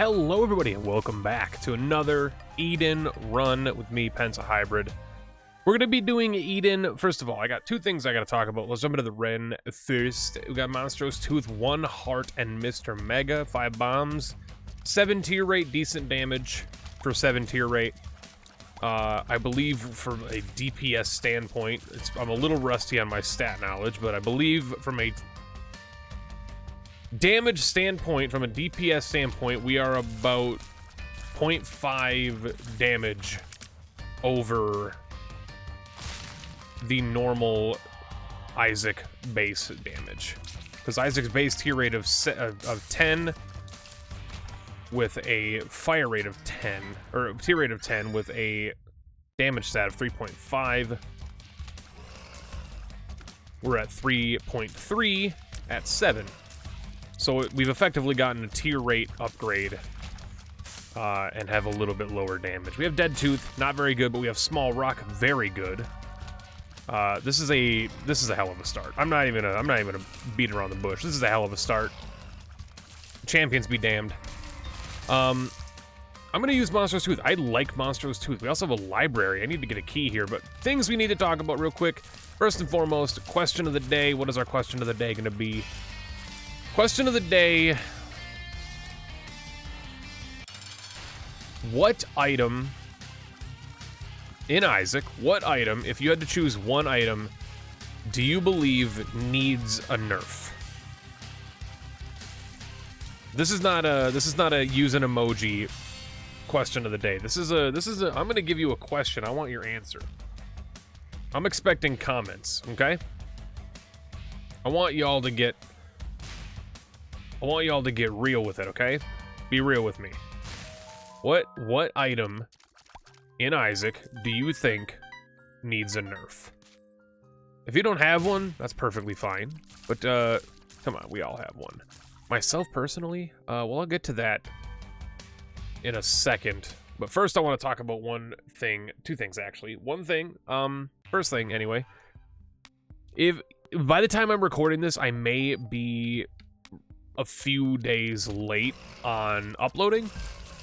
Hello everybody and welcome back to another Eden run with me, Pensa Hybrid. We're going to be doing Eden. First of all, I got two things I got to talk about. Let's jump into the Ren first. We got Monstrous Tooth, 1 heart, and Mr. Mega, 5 bombs. 7 tier rate, decent damage for 7 tier rate. I believe from a DPS standpoint, I'm a little rusty on my stat knowledge, but I believe from a damage standpoint, from a DPS standpoint, we are about 0.5 damage over the normal Isaac base damage. Because Isaac's base tier rate of 10 with a fire rate of 10, or tier rate of 10 with a damage stat of 3.5. We're at 3.3 at 7. So we've effectively gotten a tier rate upgrade and have a little bit lower damage. We have Dead Tooth, not very good, but we have Small Rock, very good. This is a hell of a start. I'm not even gonna beat around the bush. This is a hell of a start. Champions be damned. I'm gonna use Monstrous Tooth. I like Monstrous Tooth. We also have a library. I need to get a key here, but things we need to talk about real quick. First and foremost, question of the day. What is our question of the day gonna be? Question of the day. What item in Isaac, what item, if you had to choose one item, do you believe needs a nerf? This is not a use an emoji question of the day. This is a I'm gonna give you a question. I want your answer. I'm expecting comments, okay? I want y'all to get real with it, okay? Be real with me. What item in Isaac do you think needs a nerf? If you don't have one, that's perfectly fine. But come on, we all have one. Myself personally, well, I'll get to that in a second. But first, I want to talk about one thing, two things actually. One thing, first thing anyway. If by the time I'm recording this, I may be a few days late on uploading.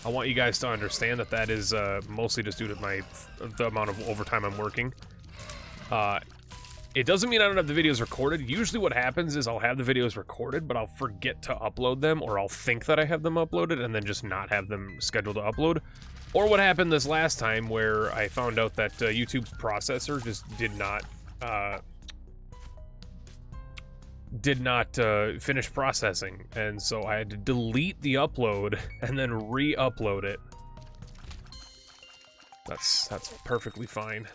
I want you guys to understand that that is mostly just due to the amount of overtime I'm working. It doesn't mean I don't have the videos recorded. Usually what happens is I'll have the videos recorded, but I'll forget to upload them, or I'll think that I have them uploaded and then just not have them scheduled to upload. Or what happened this last time where I found out that YouTube's processor just did not finish processing, and so I had to delete the upload and then re-upload it. That's perfectly fine.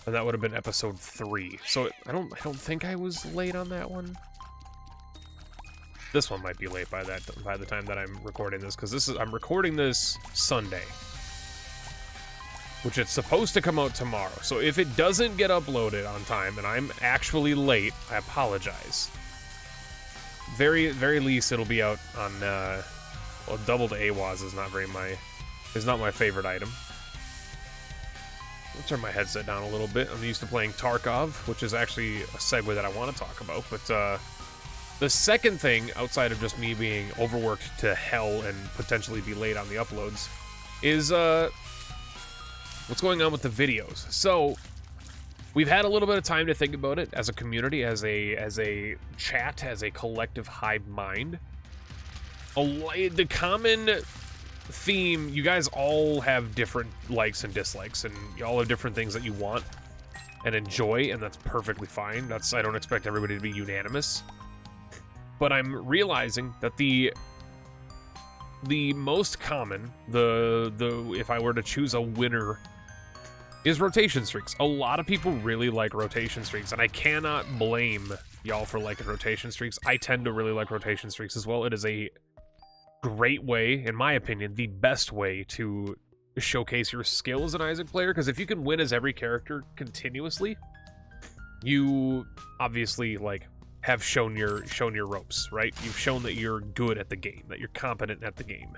And that would have been episode 3. So I don't think I was late on that one. This one might be late by the time that I'm recording this, because I'm recording this Sunday, which it's supposed to come out tomorrow. So if it doesn't get uploaded on time and I'm actually late, I apologize. Very least it'll be out on well, doubled AWAS is not my favorite item. I'll turn my headset down a little bit. I'm used to playing Tarkov, which is actually a segue that I want to talk about. But the second thing, outside of just me being overworked to hell and potentially be late on the uploads, is what's going on with the videos. So we've had a little bit of time to think about it as a community, as a chat, as a collective hive mind. The common theme, you guys all have different likes and dislikes, and you all have different things that you want and enjoy, and that's perfectly fine. I don't expect everybody to be unanimous. But I'm realizing that the most common, if I were to choose a winner, is rotation streaks. A lot of people really like rotation streaks, and I cannot blame y'all for liking rotation streaks. I tend to really like rotation streaks as well. It is a great way, in my opinion, the best way to showcase your skill as an Isaac player, because if you can win as every character continuously, you obviously have shown your ropes, right? You've shown that you're good at the game, that you're competent at the game.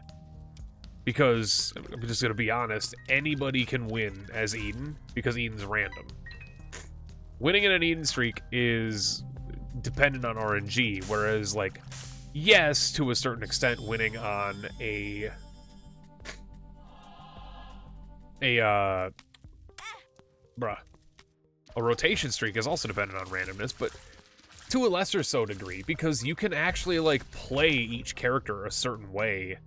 Because, I'm just gonna be honest, anybody can win as Eden, because Eden's random. Winning in an Eden streak is dependent on RNG, whereas, yes, to a certain extent, winning on a rotation streak is also dependent on randomness, but to a lesser so degree, because you can actually, like, play each character a certain way.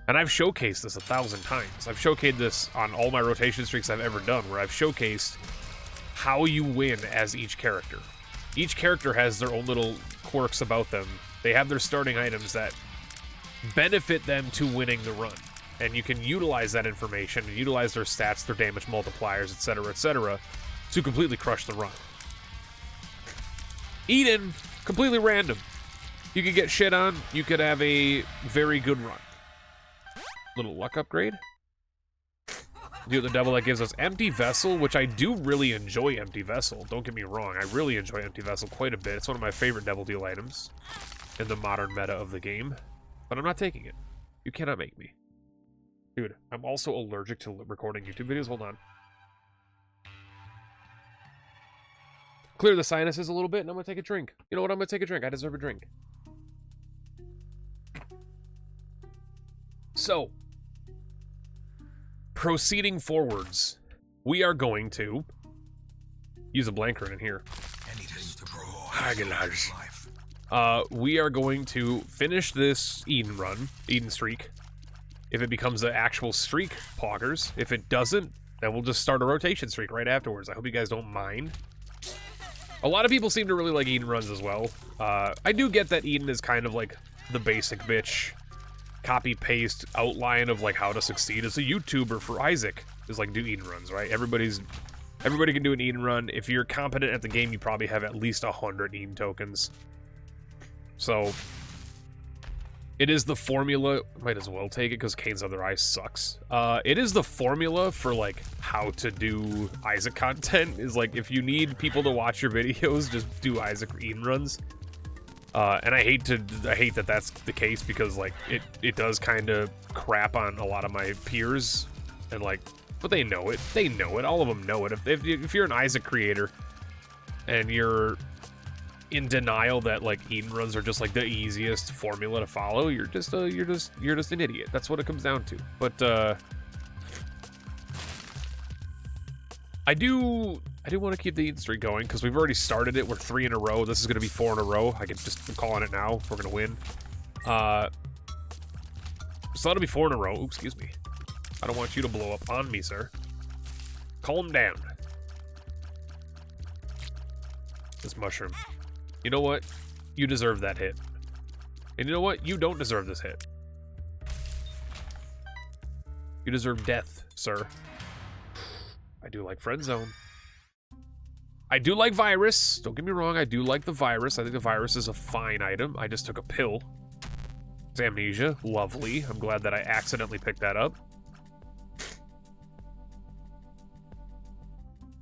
And I've showcased this 1,000 times. I've showcased this on all my rotation streaks I've ever done, where I've showcased how you win as each character. Each character has their own little quirks about them. They have their starting items that benefit them to winning the run. And you can utilize that information and utilize their stats, their damage multipliers, etc., to completely crush the run. Eden, completely random. You could get shit on, you could have a very good run. Little luck upgrade. Do the devil that gives us Empty Vessel, which I do really enjoy Empty Vessel. Don't get me wrong, I really enjoy Empty Vessel quite a bit. It's one of my favorite Devil Deal items in the modern meta of the game. But I'm not taking it. You cannot make me. Dude, I'm also allergic to recording YouTube videos. Hold on. Clear the sinuses a little bit, and I'm gonna take a drink. You know what? I'm gonna take a drink. I deserve a drink. So, proceeding forwards, we are going to use a blanker in here. We are going to finish this Eden run, Eden streak. If it becomes an actual streak, poggers. If it doesn't, then we'll just start a rotation streak right afterwards. I hope you guys don't mind. A lot of people seem to really like Eden runs as well. I do get that Eden is kind of like the basic bitch copy-paste outline of like how to succeed as a YouTuber for Isaac. Is like do Eden runs, right? Everybody can do an Eden run. If you're competent at the game, you probably have at least 100 Eden tokens. So it is the formula. Might as well take it because Kane's Other Eye sucks. It is the formula for like how to do Isaac content. Is like if you need people to watch your videos, just do Isaac Eden runs. And I hate that that's the case because like it does kind of crap on a lot of my peers and like, but they know it. They know it. All of them know it. If you're an Isaac creator and you're in denial that like Eden runs are just like the easiest formula to follow, you're just an idiot. That's what it comes down to. But I do want to keep the Eden streak going because we've already started it. We're 3 in a row. This is going to be 4 in a row. I'm calling it now. We're going to win. So that'll be 4 in a row. Oops, excuse me. I don't want you to blow up on me, sir. Calm down. This mushroom. You know what? You deserve that hit. And you know what? You don't deserve this hit. You deserve death, sir. I do like Friend Zone. I do like Virus. Don't get me wrong, I do like the Virus. I think the Virus is a fine item. I just took a pill. It's Amnesia. Lovely. I'm glad that I accidentally picked that up.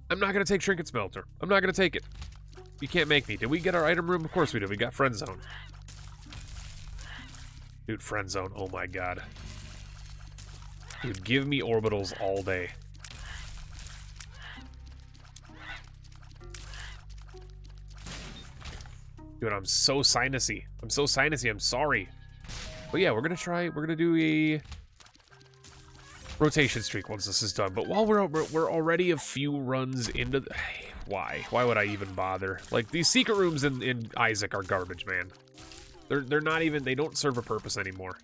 I'm not going to take Trinket Smelter. I'm not going to take it. You can't make me. Did we get our item room? Of course we did. We got Friend Zone. Dude, Friend Zone. Oh my god. Dude, give me orbitals all day. Dude, I'm so sinusy. I'm so sinusy. I'm sorry. But yeah, we're gonna do a rotation streak once this is done. But while we're already a few runs into the... Why would I even bother? Like, these secret rooms in Isaac are garbage, man. They're not even... They don't serve a purpose anymore.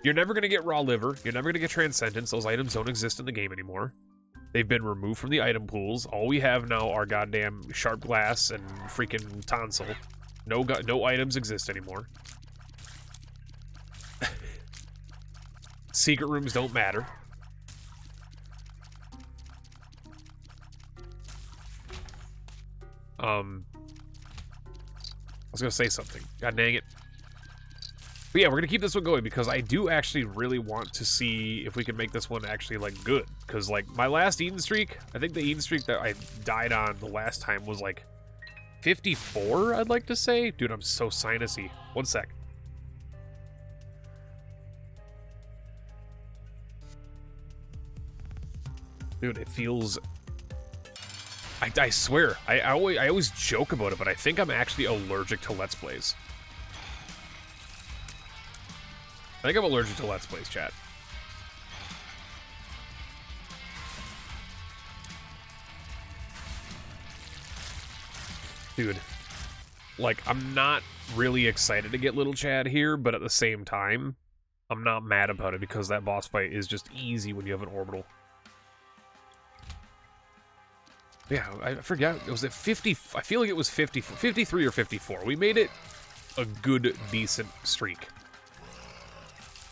You're never gonna get Raw Liver. You're never gonna get Transcendence. Those items don't exist in the game anymore. They've been removed from the item pools. All we have now are goddamn Sharp Glass and freaking Tonsil. No items exist anymore. Secret rooms don't matter. I was gonna say something. God dang it. But yeah, we're gonna keep this one going because I do actually really want to see if we can make this one actually like good. Because like my last Eden streak, I think the Eden streak that I died on the last time was like 54, I'd like to say. Dude, I'm so sinusy. One sec. Dude, it feels... I swear, I always joke about it, but I think I'm actually allergic to Let's Plays. I think I'm allergic to Let's Plays, chat. Dude, like, I'm not really excited to get Little Chad here, but at the same time, I'm not mad about it because that boss fight is just easy when you have an orbital. Yeah, I forget. Was it 50? I feel like it was 50, 53 or 54. We made it a good, decent streak.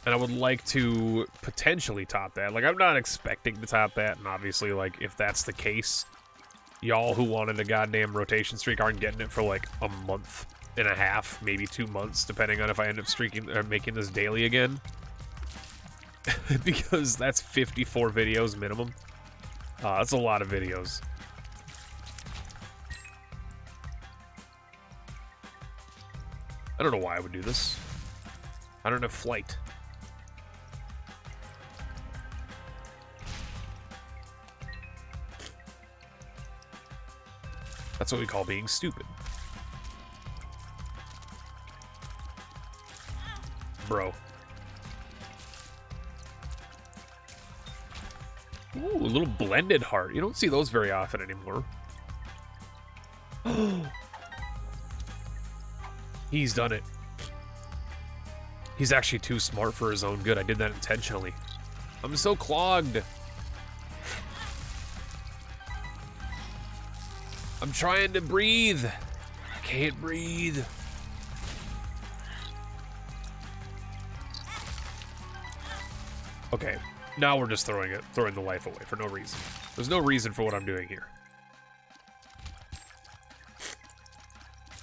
And I would like to potentially top that. Like, I'm not expecting to top that, and obviously, like, if that's the case, y'all who wanted a goddamn rotation streak aren't getting it for, like, a month and a half, maybe 2 months, depending on if I end up streaking or making this daily again. Because that's 54 videos minimum. That's a lot of videos. I don't know why I would do this. I don't have flight. That's what we call being stupid. Bro. Ooh, a little blended heart. You don't see those very often anymore. He's done it. He's actually too smart for his own good. I did that intentionally. I'm so clogged. I'm trying to breathe. I can't breathe. Okay, now we're just throwing the life away for no reason. There's no reason for what I'm doing here.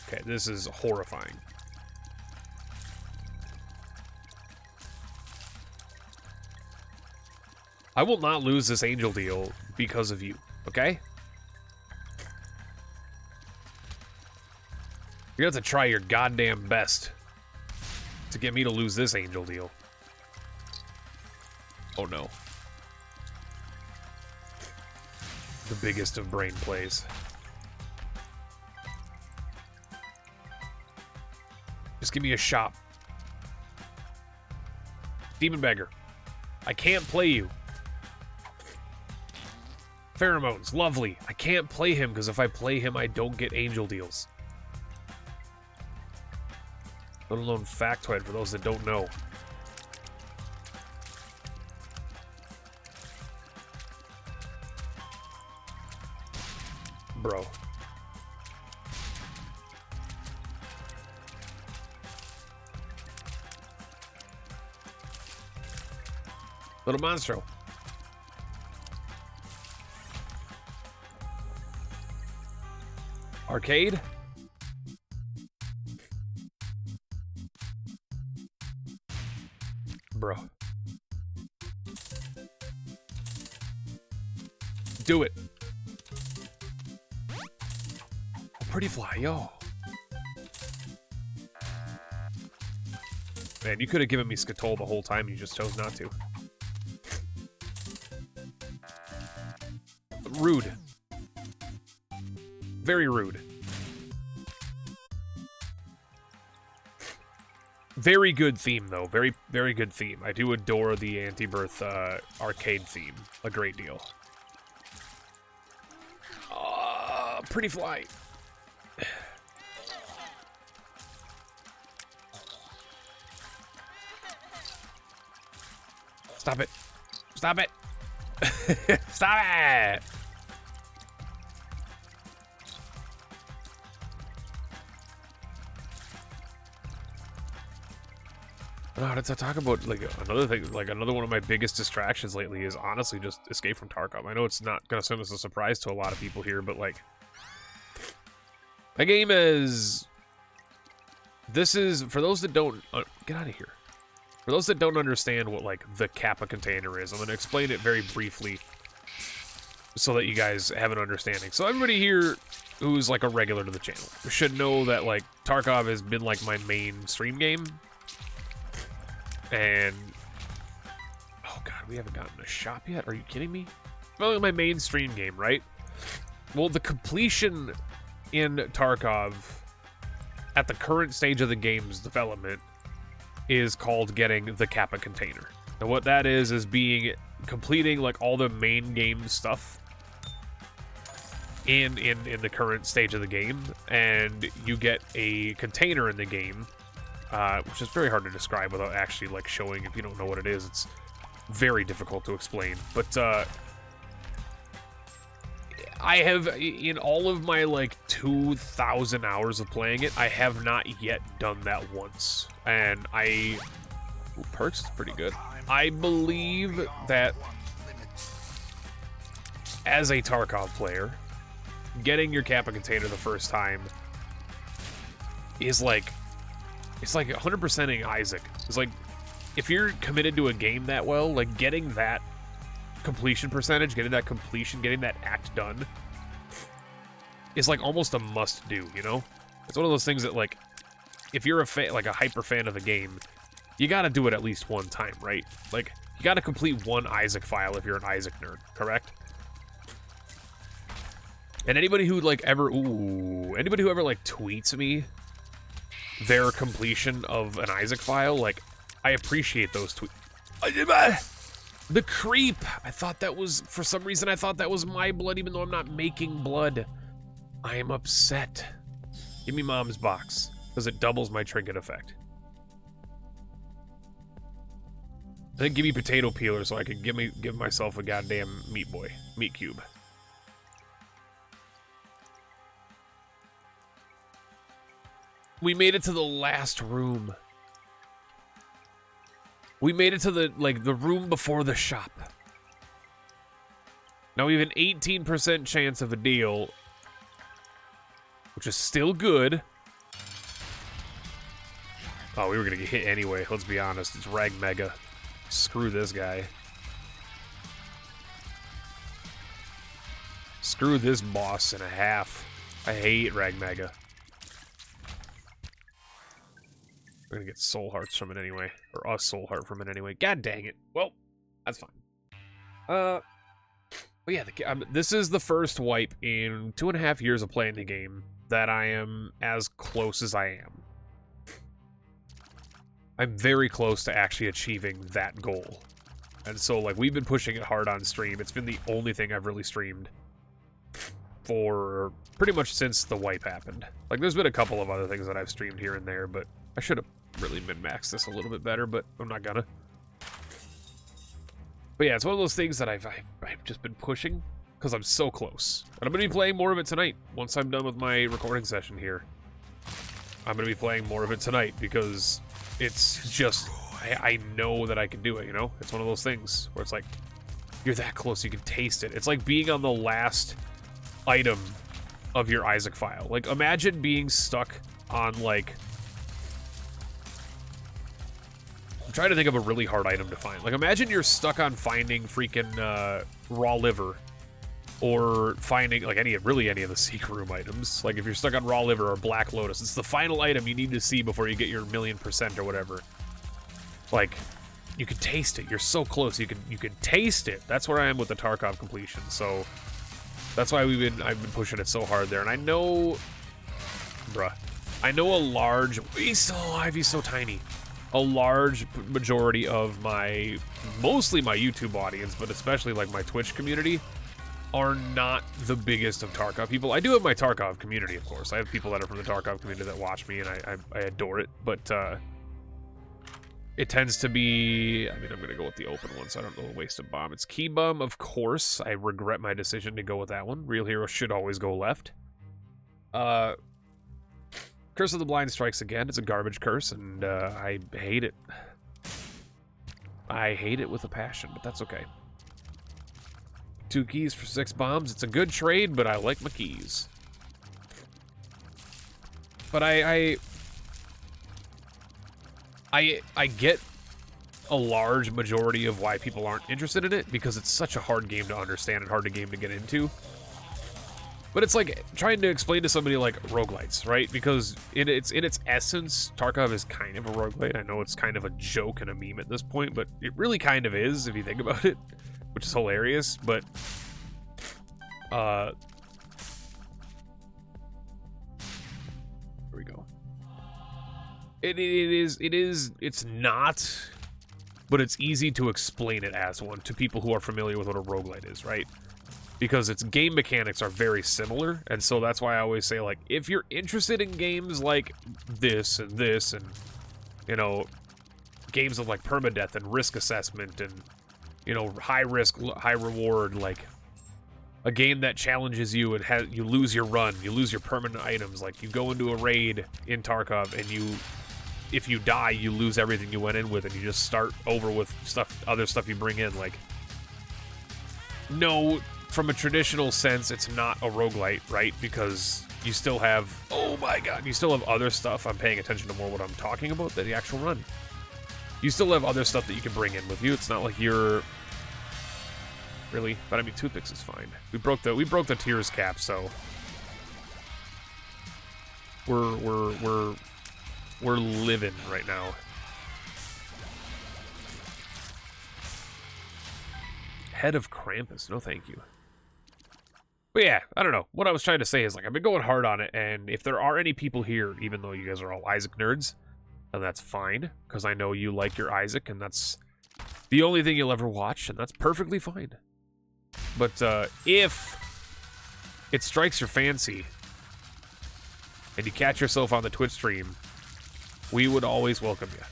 Okay, this is horrifying. I will not lose this angel deal because of you, okay? You're gonna have to try your goddamn best to get me to lose this angel deal. Oh no. The biggest of brain plays. Just give me a shot. Demon Beggar. I can't play you. Pheromones, lovely. I can't play him because if I play him, I don't get angel deals. Little known factoid for those that don't know. Bro. Little monstro. Arcade? Bro. Do it. Pretty fly, yo. Man, you could have given me Skatol the whole time and you just chose not to. Rude. Very rude. Very good theme, though. Very, very good theme. I do adore the Afterbirth arcade theme. A great deal. Pretty fly. Stop it. Stop it. Stop it. No, to talk about like another thing, like another one of my biggest distractions lately is honestly just Escape from Tarkov. I know it's not gonna come as a surprise to a lot of people here, but like that game is. This is for those that don't get out of here. For those that don't understand what like the Kappa container is, I'm gonna explain it very briefly so that you guys have an understanding. So everybody here who's like a regular to the channel should know that like Tarkov has been like my main stream game. And oh god, we haven't gotten a shop yet. Are you kidding me? Well, my main stream game, right? Well, the completion in Tarkov at the current stage of the game's development is called getting the Kappa container. And what that is completing like all the main game stuff in the current stage of the game, and you get a container in the game, which is very hard to describe without actually like showing. If you don't know what it is, it's very difficult to explain. But I have, in all of my like 2,000 hours of playing it, I have not yet done that once, and perks is pretty good. I believe that as a Tarkov player, getting your Kappa container the first time is like, it's like 100%ing Isaac. It's like, if you're committed to a game that well, like getting that completion percentage, getting that completion, getting that act done is like almost a must do, you know? It's one of those things that like, if you're like a hyper fan of the game, you gotta do it at least one time, right? Like, you gotta complete one Isaac file if you're an Isaac nerd, correct? And anybody who like anybody who ever like tweets me their completion of an Isaac file, like, I appreciate those tweets. The creep! I thought that was, for some reason I thought that was my blood even though I'm not making blood. I am upset. Give me mom's box, because it doubles my trinket effect. I think give me potato peeler so I can give myself a goddamn meat cube. We made it to the last room. We made it to the room before the shop. Now we have an 18% chance of a deal, which is still good. Oh, we were gonna get hit anyway, let's be honest. It's Rag Mega. Screw this guy. Screw this boss and a half. I hate Rag Mega. We're gonna get soul hearts from it anyway. Or a soul heart from it anyway. God dang it. Well, that's fine. But yeah, this is the first wipe in 2.5 years of playing the game that I am as close as I am. I'm very close to actually achieving that goal. And so, like, we've been pushing it hard on stream. It's been the only thing I've really streamed for pretty much since the wipe happened. Like, there's been a couple of other things that I've streamed here and there, but I should have really min-maxed this a little bit better, but I'm not gonna. But yeah, it's one of those things that I've just been pushing because I'm so close. And I'm gonna be playing more of it tonight once I'm done with my recording session here. I'm gonna be playing more of it tonight because it's just, I know that I can do it, you know? It's one of those things where it's like, you're that close, you can taste it. It's like being on the last item of your Isaac file. Like, imagine being stuck on, like, I'm trying to think of a really hard item to find. Like, imagine you're stuck on finding freaking raw liver, or finding, like, any of the secret room items. Like, if you're stuck on raw liver or black lotus, it's the final item you need to see before you get your 1,000,000% or whatever. Like, you can taste it. You're so close. You can taste it. That's where I am with the Tarkov completion. So that's why I've been pushing it so hard there. And I know, I know he's still alive. He's so tiny. A large majority of mostly my YouTube audience, but especially like my Twitch community, are not the biggest of Tarkov people. I do have my Tarkov community, of course. I have people that are from the Tarkov community that watch me, and I adore it, but it tends to be, I mean, I'm going to go with the open one, so I don't know, waste a bomb. It's Key Bum, of course. I regret my decision to go with that one. Real hero should always go left. Curse of the Blind strikes again. It's a garbage curse, and I hate it. I hate it with a passion, but that's okay. 2 keys for 6 bombs. It's a good trade, but I like my keys. But I get a large majority of why people aren't interested in it, because it's such a hard game to understand and hard game to get into. But it's like trying to explain to somebody like roguelites, right? Because in its essence, Tarkov is kind of a roguelite. I know it's kind of a joke and a meme at this point, but it really kind of is if you think about it, which is hilarious. But here we go. It's not, but it's easy to explain it as one to people who are familiar with what a roguelite is, right? Because its game mechanics are very similar, and so that's why I always say, like, if you're interested in games like this, and, you know, games of, like, permadeath and risk assessment and, you know, high risk, high reward, like, a game that challenges you and you lose your run, you lose your permanent items, like, you go into a raid in Tarkov, and if you die, you lose everything you went in with, and you just start over with other stuff you bring in, like, no... From a traditional sense, it's not a roguelite, right? Because you still have, oh my god, you still have other stuff. I'm paying attention to more what I'm talking about than the actual run. You still have other stuff that you can bring in with you. It's not like you're really, but I mean, toothpicks is fine. We broke the tears cap, so we're living right now. Head of Krampus, no thank you. But yeah, I don't know. What I was trying to say is, like, I've been going hard on it, and if there are any people here, even though you guys are all Isaac nerds, then that's fine, because I know you like your Isaac, and that's the only thing you'll ever watch, and that's perfectly fine. But if it strikes your fancy, and you catch yourself on the Twitch stream, we would always welcome you.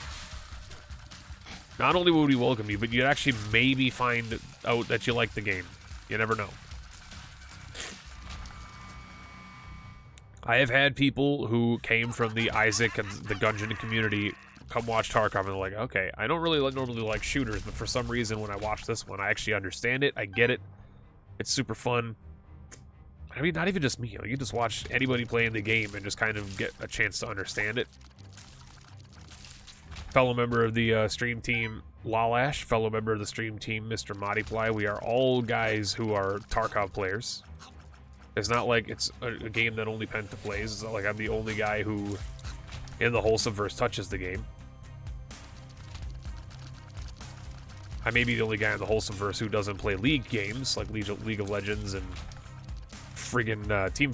Not only would we welcome you, but you'd actually maybe find out that you like the game. You never know. I have had people who came from the Isaac and the Gungeon community come watch Tarkov, and they're like, okay, I don't really normally like shooters, but for some reason when I watch this one, I actually understand it, I get it, it's super fun. I mean, not even just me, you just watch anybody playing the game and just kind of get a chance to understand it. Fellow member of the stream team, Lalash, fellow member of the stream team, Mr. Modiply, we are all guys who are Tarkov players. It's not like it's a game that only Penta plays. It's not like I'm the only guy who, in the Wholesomeverse, touches the game. I may be the only guy in the Wholesomeverse who doesn't play League games, like League of Legends and friggin' Team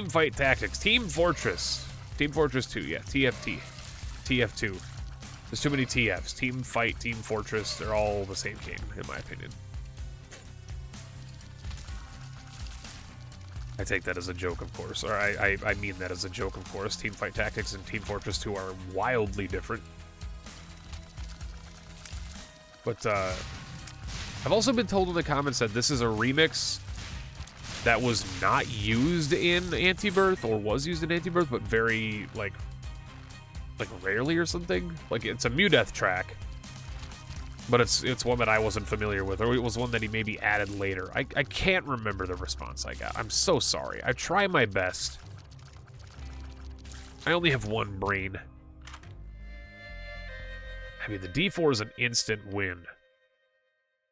Fight Tactics. Team Fortress 2, yeah, TFT. TF2. There's too many TFs. Team Fight, Team Fortress, they're all the same game, in my opinion. I take that as a joke, of course, or I mean that as a joke, of course. Team Fight Tactics and Team Fortress 2 are wildly different. But, I've also been told in the comments that this is a remix that was not used in Afterbirth, or was used in Afterbirth, but very, like rarely or something. Like, it's a Mew-Death track, but it's one that I wasn't familiar with, or it was one that he maybe added later. I can't remember the response I got. I'm so sorry. I try my best. I only have one brain. I mean, the D4 is an instant win.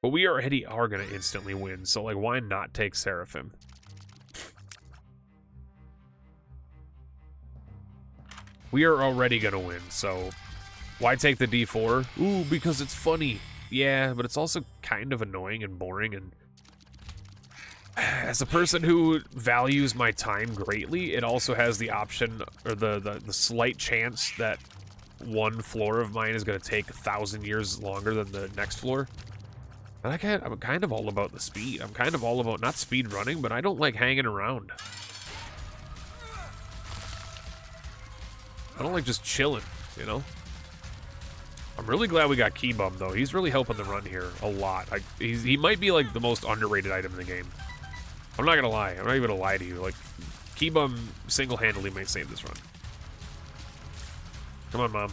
But we already are going to instantly win, so, like, why not take Seraphim? We are already going to win, so why take the D4? Ooh, because it's funny. Yeah, but it's also kind of annoying and boring, and as a person who values my time greatly, it also has the option, or the slight chance that one floor of mine is going to take 1,000 years longer than the next floor. And I'm kind of all about the speed. I'm kind of all about, not speed running, but I don't like hanging around. I don't like just chilling, you know? I'm really glad we got Keybum, though. He's really helping the run here a lot. He might be, like, the most underrated item in the game. I'm not gonna lie. I'm not even gonna lie to you. Like, Keybum single-handedly may save this run. Come on, Mom.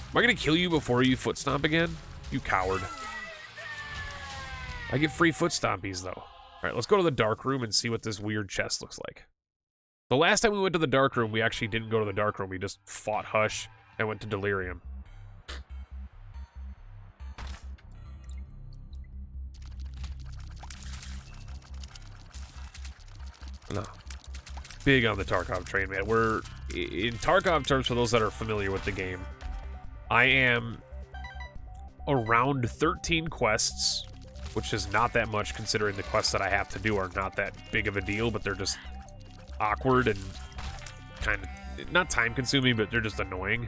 Am I gonna kill you before you foot stomp again? You coward. I get free foot stompies, though. Alright, let's go to the dark room and see what this weird chest looks like. The last time we went to the dark room, we actually didn't go to the dark room. We just fought Hush and went to Delirium. No. Big on the Tarkov train, man. We're in Tarkov terms, for those that are familiar with the game, I am around 13 quests, which is not that much considering the quests that I have to do are not that big of a deal, but they're just awkward and kind of not time-consuming, but they're just annoying.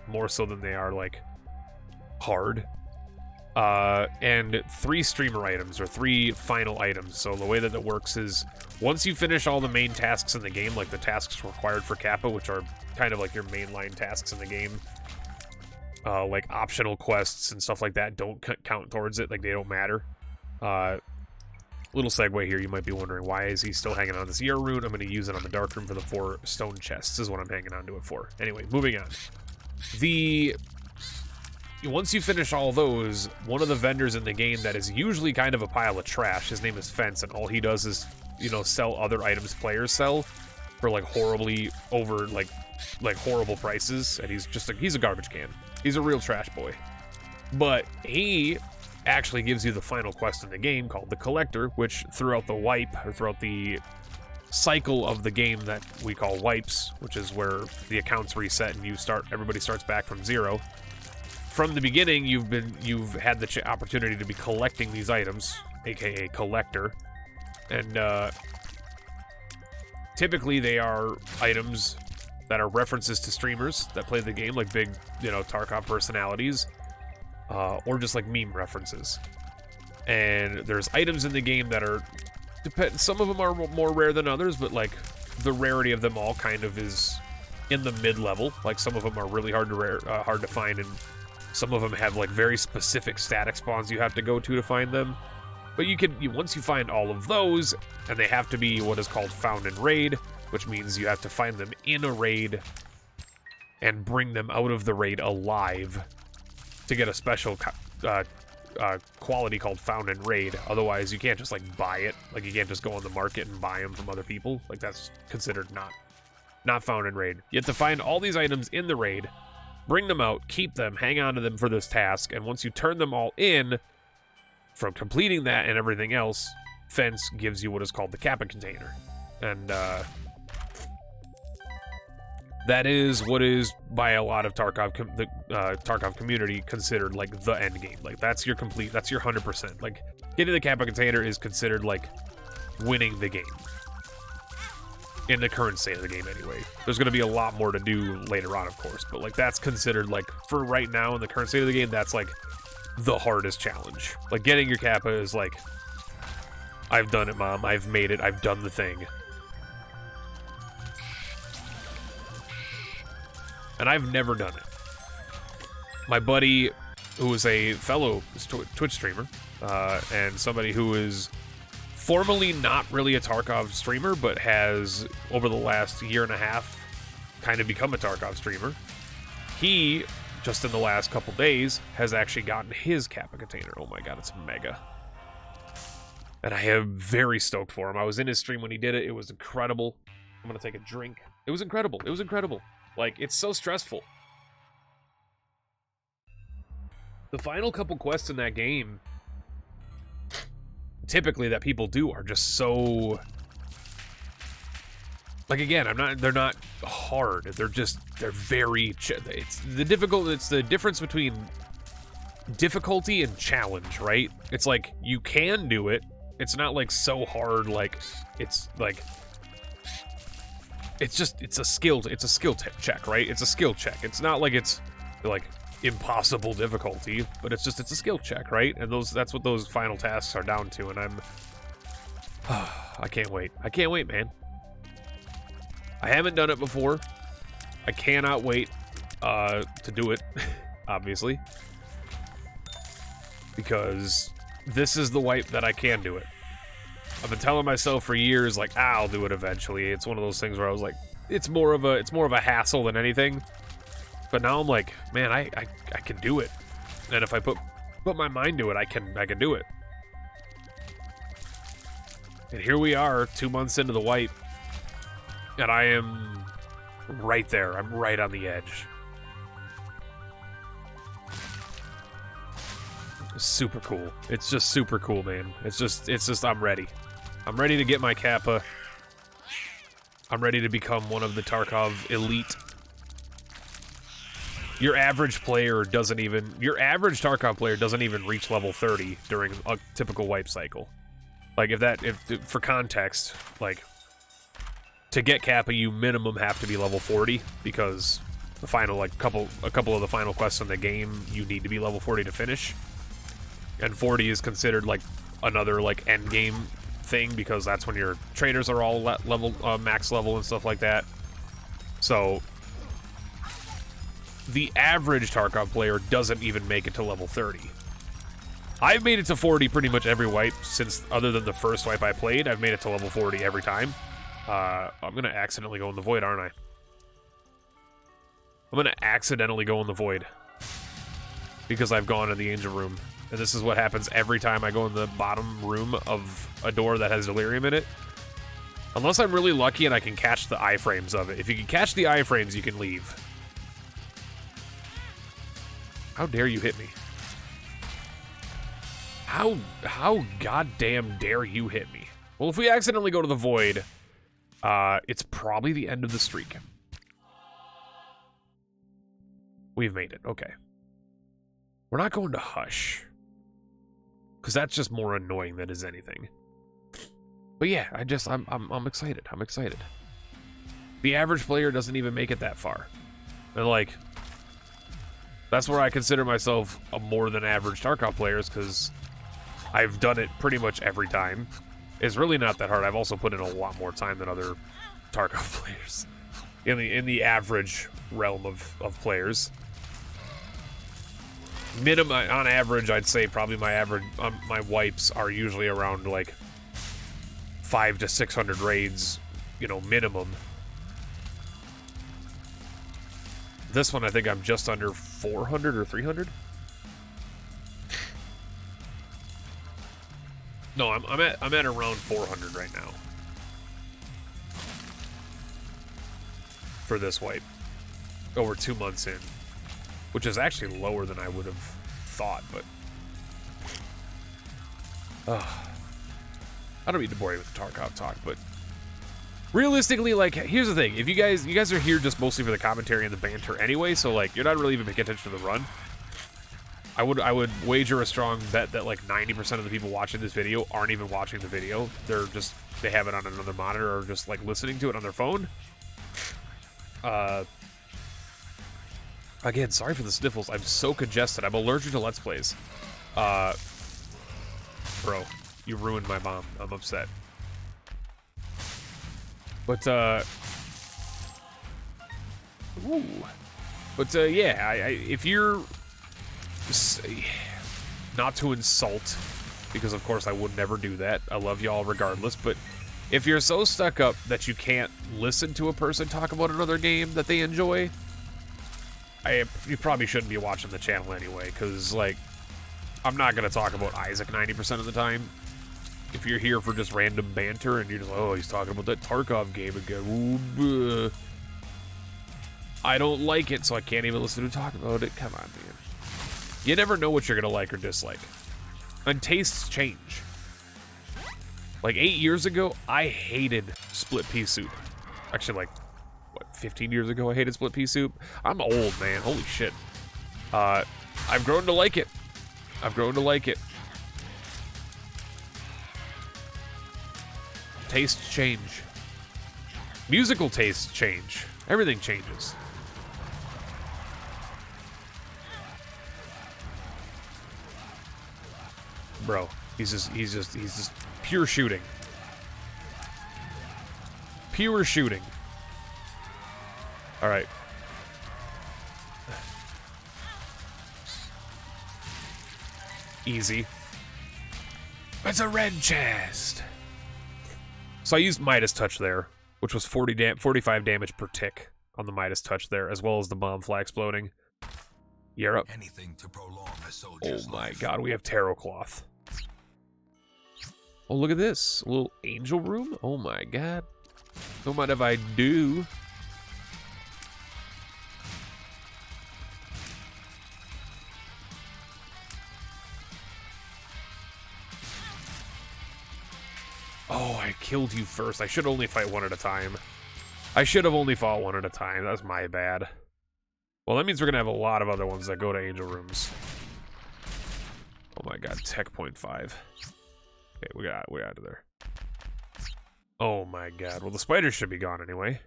More so than they are, like, hard. And 3 streamer items, or 3 final items. So the way that it works is, once you finish all the main tasks in the game, like the tasks required for Kappa, which are kind of like your mainline tasks in the game, like optional quests and stuff like that don't count towards it, like they don't matter. Little segue here, you might be wondering, why is he still hanging on this year rune? I'm going to use it on the dark room for the 4 stone chests, is what I'm hanging on to it for. Anyway, moving on. Once you finish all those, one of the vendors in the game that is usually kind of a pile of trash, his name is Fence, and all he does is, you know, sell other items players sell for like horribly over, like horrible prices, and he's a garbage can. He's a real trash boy. But he actually gives you the final quest in the game called the Collector, which throughout the wipe, or throughout the cycle of the game that we call wipes, which is where the accounts reset and everybody starts back from 0. From the beginning, you've had the opportunity to be collecting these items, aka Collector, and typically they are items that are references to streamers that play the game, like big, you know, Tarkov personalities, or just like meme references. And there's items in the game that are, some of them are more rare than others, but like the rarity of them all kind of is in the mid-level. Like some of them are really hard to find, and some of them have like very specific static spawns you have to go to find them. But once you find all of those, and they have to be what is called found in raid, which means you have to find them in a raid and bring them out of the raid alive to get a special quality called found in raid. Otherwise, you can't just like buy it. Like you can't just go on the market and buy them from other people. Like that's considered not found in raid. You have to find all these items in the raid, bring them out, keep them, hang on to them for this task, and once you turn them all in, from completing that and everything else, Fence gives you what is called the Kappa container. And that is what is, by a lot of the Tarkov community, considered like the end game. Like that's your 100%. Like getting the Kappa container is considered like winning the game. In the current state of the game anyway. There's going to be a lot more to do later on, of course, but like that's considered, like, for right now in the current state of the game, that's like the hardest challenge. Like getting your Kappa is like, I've done it, Mom, I've made it, I've done the thing. And I've never done it. My buddy, who is a fellow Twitch streamer, and somebody who is formerly not really a Tarkov streamer, but has, over the last year and a half, kind of become a Tarkov streamer. He, just in the last couple days, has actually gotten his Kappa container. Oh my god, it's mega. And I am very stoked for him. I was in his stream when he did it. It was incredible. I'm gonna take a drink. It was incredible. It was incredible. Like, it's so stressful. The final couple quests in that game, typically that people do, are just so, like, again, they're not hard. They're very, it's the difference between difficulty and challenge, right? It's like, you can do it. It's not like so hard, like, it's like, it's a skill check, right? It's a skill check. It's not like it's like impossible difficulty, but it's a skill check, right? And that's what those final tasks are down to, and I can't wait. I can't wait, man. I haven't done it before. I cannot wait to do it, obviously, because this is the wipe that I can do it. I've been telling myself for years, like, I'll do it eventually. It's one of those things where I was like, it's more of a hassle than anything. But now I'm like, man, I can do it. And if I put my mind to it, I can do it. And here we are, 2 months into the wipe, and I am right there. I'm right on the edge. Super cool. It's just super cool, man. It's just I'm ready. I'm ready to get my Kappa. I'm ready to become one of the Tarkov elite. Your average Tarkov player doesn't even reach level 30 during a typical wipe cycle. Like, if for context, like, to get Kappa, you minimum have to be level 40, because the final, like, a couple of the final quests in the game, you need to be level 40 to finish. And 40 is considered, like, another, like, end game thing, because that's when your traders are all level, max level and stuff like that. So the average Tarkov player doesn't even make it to level 30. I've made it to 40 pretty much every wipe since, other than the first wipe I played, I've made it to level 40 every time. I'm gonna accidentally go in the void, aren't I? I'm gonna accidentally go in the void because I've gone in the angel room. And this is what happens every time I go in the bottom room of a door that has delirium in it. Unless I'm really lucky and I can catch the iframes of it. If you can catch the iframes, you can leave. How dare you hit me? How goddamn dare you hit me? Well, if we accidentally go to the void, it's probably the end of the streak. We've made it. Okay. We're not going to Hush, because that's just more annoying than is anything. But yeah, I'm excited. I'm excited. The average player doesn't even make it that far. And like, that's where I consider myself a more than average Tarkov player, because I've done it pretty much every time. It's really not that hard. I've also put in a lot more time than other Tarkov players in the average realm of players. Minimum, on average, I'd say probably my average, my wipes are usually around like 500 to 600 raids, you know, minimum. This one, I think I'm just under 400 or 300. No, I'm at around 400 right now for this wipe. Over 2 months in, which is actually lower than I would have thought, but I don't mean to bore you with the Tarkov talk, but realistically, like, here's the thing: if you guys are here just mostly for the commentary and the banter anyway, so like you're not really even paying attention to the run. I would wager a strong bet that like 90% of the people watching this video aren't even watching the video. They have it on another monitor or just like listening to it on their phone. Again, sorry for the sniffles. I'm so congested. I'm allergic to Let's Plays. Bro, you ruined my mom. I'm upset. But, ooh. But, yeah, if you're... Not to insult, because of course I would never do that. I love y'all regardless, but if you're so stuck up that you can't listen to a person talk about another game that they enjoy, you probably shouldn't be watching the channel anyway, because, like, I'm not going to talk about Isaac 90% of the time. If you're here for just random banter and you're just like, oh, he's talking about that Tarkov game again. Ooh, I don't like it, so I can't even listen to talk about it. Come on, man. You never know what you're going to like or dislike. And tastes change. Like, 8 years ago, I hated split pea soup. Actually, like, what, 15 years ago I hated split pea soup? I'm old, man. Holy shit. I've grown to like it. I've grown to like it. Tastes change. Musical tastes change. Everything changes. Bro, he's just pure shooting. Pure shooting. All right. Easy. It's a red chest. So I used Midas Touch there, which was 45 damage per tick on the Midas Touch there, as well as the bomb fly exploding. You're up. Anything to prolong a soldier's Oh my life. god, we have Tarot Cloth. Oh, look at this. A little angel room? Oh my god. Don't mind if I do. Oh, I killed you first. I should only fight one at a time. I should have only fought one at a time. That's my bad. Well, that means we're going to have a lot of other ones that go to angel rooms. Oh my god, tech 0.5. Okay, we're out of there. Oh my god. Well, the spiders should be gone anyway.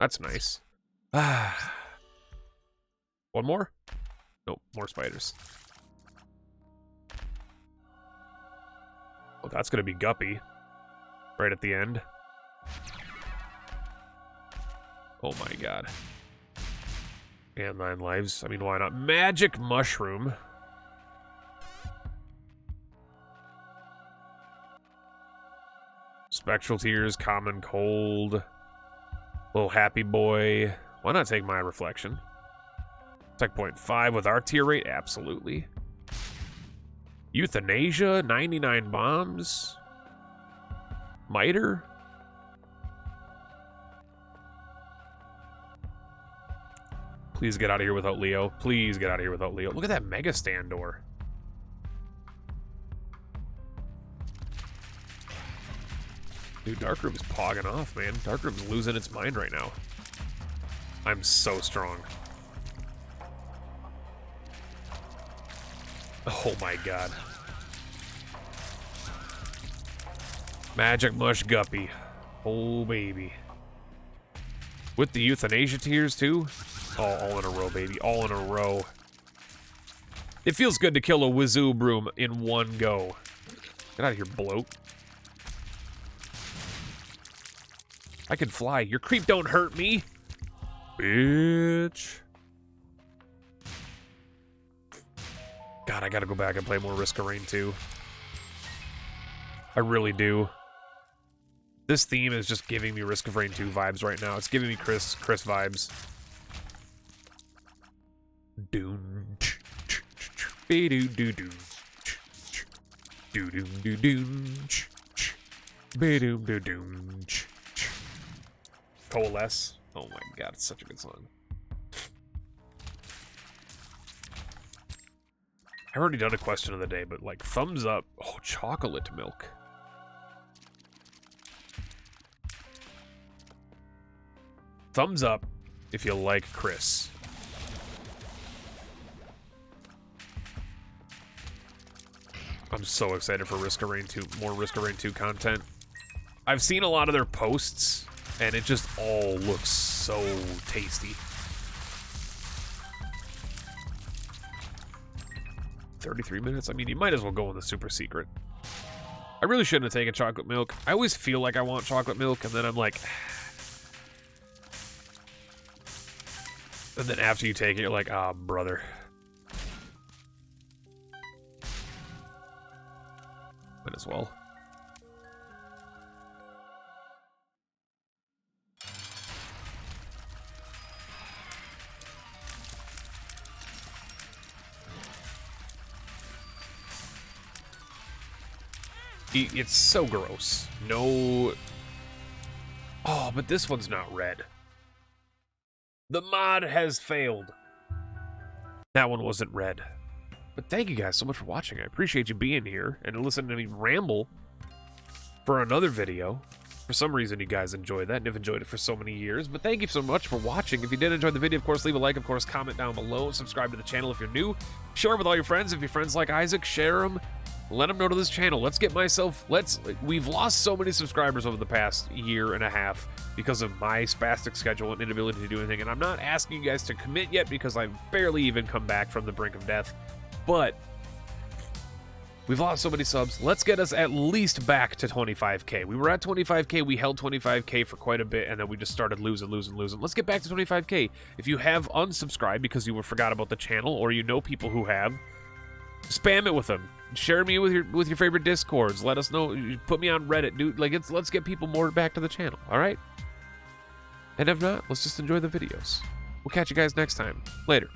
That's nice. Ah. One more? Nope, more spiders. Well, that's gonna be Guppy. Right at the end. Oh my god. And 9 lives. I mean, why not? Magic Mushroom. Spectral Tears, Common Cold. Little Happy Boy. Why not take my reflection? Tech point 5 with our tier rate? Absolutely. Euthanasia, 99 bombs. Miter. Please get out of here without Leo. Please get out of here without Leo. Look at that Mega Stand door. Dude, Darkroom's pogging off, man. Darkroom's losing its mind right now. I'm so strong. Oh my god. Magic Mush Guppy. Oh, baby. With the Euthanasia tears, too? Oh, all in a row, baby. All in a row. It feels good to kill a Wazoo Broom in one go. Get out of here, bloat. I can fly. Your creep don't hurt me. Bitch. God, I gotta go back and play more Risk of Rain 2. I really do. This theme is just giving me Risk of Rain 2 vibes right now. It's giving me Chris vibes. Doom. Be-doo-doo-doo. Doo-doom-doo-doom. Be-doom-doo-doom. Coalesce. Oh my god, it's such a good song. I've already done a question of the day, but like, thumbs up. Oh, chocolate milk. Thumbs up if you like Chris. I'm so excited for Risk of Rain 2, more Risk of Rain 2 content. I've seen a lot of their posts, and it just all looks so tasty. 33 minutes? I mean, you might as well go in the super secret. I really shouldn't have taken chocolate milk. I always feel like I want chocolate milk, and then I'm like... And then after you take it, you're like, ah, brother. Might as well. It's so gross. No... Oh, but this one's not red. The mod has failed. That one wasn't red. But thank you guys so much for watching. I appreciate you being here and listening to me ramble for another video. For some reason, you guys enjoyed that and have enjoyed it for so many years. But thank you so much for watching. If you did enjoy the video, of course, leave a like. Of course, comment down below. Subscribe to the channel if you're new. Share it with all your friends. If your friends like Isaac, share them. Let them know to this channel. Let's get myself... We've lost so many subscribers over the past year and a half because of my spastic schedule and inability to do anything. And I'm not asking you guys to commit yet because I've barely even come back from the brink of death. But we've lost so many subs. Let's get us at least back to 25k. We were at 25k. We held 25k for quite a bit, and then we just started losing. Let's get back to 25k. If you have unsubscribed because you forgot about the channel, or you know people who have, spam it with them. Share me with your favorite Discords. Let us know. Put me on Reddit, dude. Like, let's get people more back to the channel. All right. And if not, let's just enjoy the videos. We'll catch you guys next time. Later.